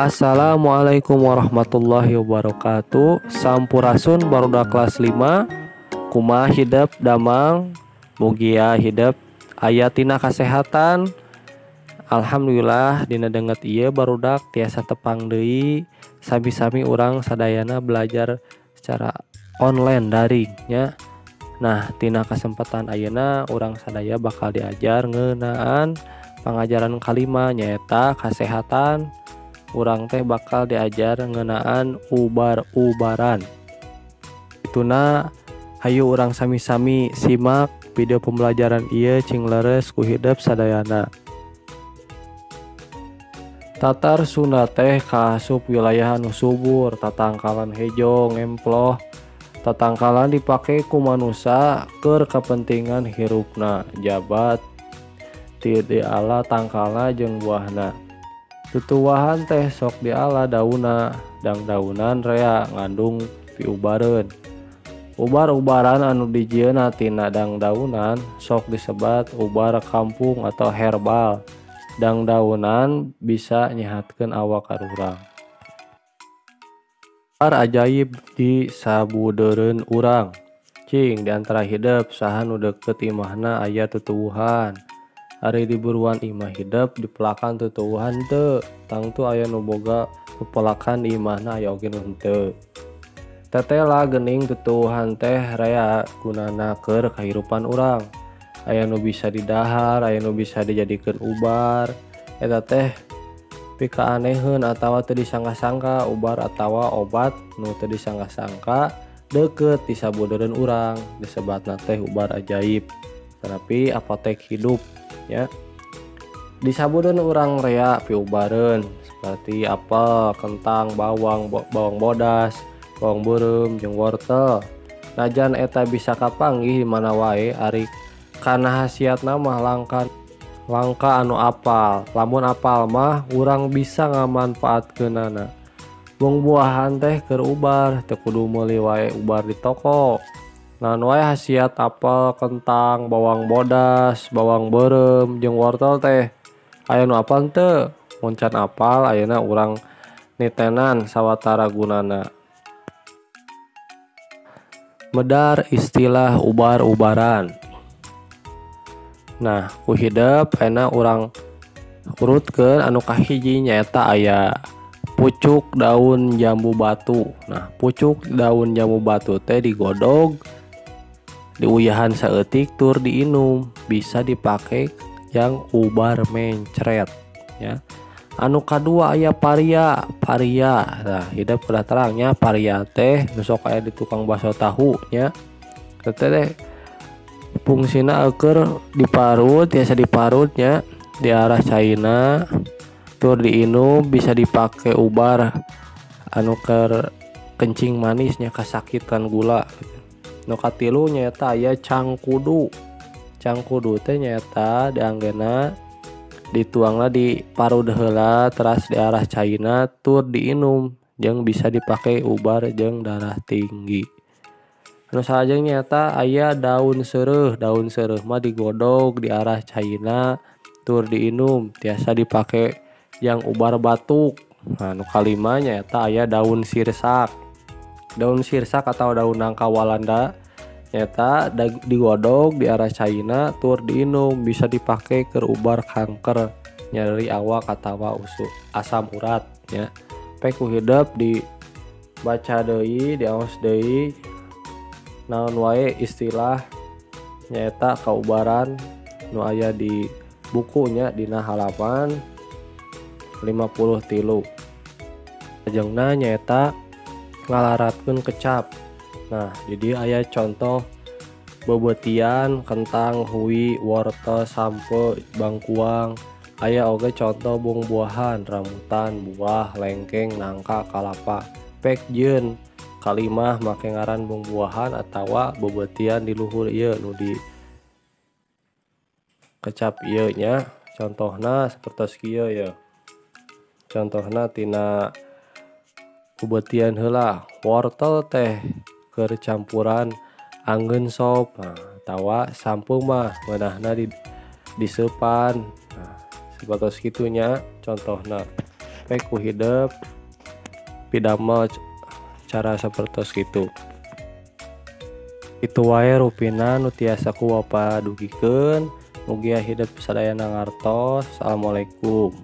Assalamualaikum warahmatullahi wabarakatuh. Sampurasun barudak kelas 5. Kumaha hidup damang mugia hidup aya tina kasehatan. Alhamdulillah dina denget ieu barudak tiasa tepang deui sami-sami urang sadayana belajar secara online daring nya. Nah, tina kesempatan ayeuna urang sadaya bakal diajar ngeunaan pangajaran kalima nyaeta kasehatan. Urang teh bakal diajar ngeunaan ubar-ubaran. Ituna hayu urang sami-sami simak video pembelajaran ieu cing leres ku hidup sadayana. Tatar Sunda teh kaasup wilayah anu subur, tatangkalan hejo ngemploh. Tatangkalan dipake ku manusia keur kapentingan hirupna, jabat ti diala tangkalna jeung buahna. Tutuwahan teh sok diala dauna, dang daunan rea ngandung piubareun. Ubar-ubaran anu dijieunna tina dang daunan sok disebat ubar kampung atau herbal. Dang daunan bisa nyehatkeun awak arurang. Ubar ajaib di sabudeureun urang. Cing di antara hidup saha nu deukeut imahna aya tutuwuhan. Ari di buruan imah hidup dipelakan tutuwuhan teu. Tangtu aya nu boga pepelakan imahna aya oge nu henteu. Tetela geuning tutuwuhan teh rea gunana keur kahirupan urang. Aya nu bisa didahar, aya nu bisa dijadikeun ubar. Eta teh pikaaneheun atawa teu disangka-sangka ubar atawa obat nu teu disangka-sangka deukeut di sabudeureun urang. Disebatna teh ubar ajaib. Terapi apotek hidup ya. Di sabudeureun urang rea piubareun seperti apel, kentang, bawang bodas, bawang beureum jeung wortel. Najan eta bisa kapanggih di mana wae ari kana hasiatna mah langka anu apal. Lamun apal mah urang bisa ngamanfaatkeunana. Buah-buahan teh keur ubar teu kudu meuli wae ubar di toko. Naon wae hasiat apel, kentang, bawang bodas, bawang beureum jeung wortel teh aya nu apal teu? Mun can apal ayeuna urang nitenan sawatara gunana. Medar istilah ubar-ubaran. Nah, ku hidup ayeuna urang urutkeun anu kahiji nyaeta aya pucuk daun jambu batu. Nah, pucuk daun jambu batu teh digodog diuyahan saeutik tur diinum, bisa dipake yang ubar mencret ya. Anu kadua aya paria. Nah, hidup kudah terangnya paria teh nu sok aya di tukang bakso tahu nya. Teh fungsina eukeur diparut, tiasa diparut nya di arah caina tur diinum, bisa dipake ubar anu keur kencing manisnya kasakitan gula. Nu katilu nyaeta aya cangkudu. Cangkudu teh nyaeta dianggena dituangna di parud heula teras di arah caina tur diinum jeung bisa dipake ubar jeung darah tinggi. Nu salajeng nyaeta aya daun seureuh. Daun seureuh mah digodog di arah caina tur diinum, tiasa dipake yang ubar batuk. Nah, nu kalima nyaeta aya daun sirsak. Daun sirsak atau daun nangka Walanda nyata digodog di arah caina tur diinum, bisa dipake keur ubar kanker, nyeri awak atawa asam urat nya. Pe ku hidup dibaca deui, diaos deui naon wae istilah nyaeta kaubaran nu aya di bukunya dina halaman 53. Lajengna nyaeta ngalaratkeun kecap. Nah, jadi aya contoh bebetian, kentang, hui, wortel, sampe, bangkuang. Aya oge contoh buah-buahan, rambutan, buah, lengkeng, nangka, kalapa. Pek jeun kalimah make ngaran buah-buahan atawa bebetian di luhur ieu nu di kecap ieu nya. Contohna sapertos kieu ya. Contohna tina bebetian heula wortel teh keur campuran anggeun sop. Nah, tawa sampung mah meunahna disepan. Nah, sebatas gitunya contohna ku hidup pidamel cara seperti itu. Itu wae rupina nu tiasa ku bapa dugikeun. Mugia hidup sadayana ngartos. Assalamualaikum.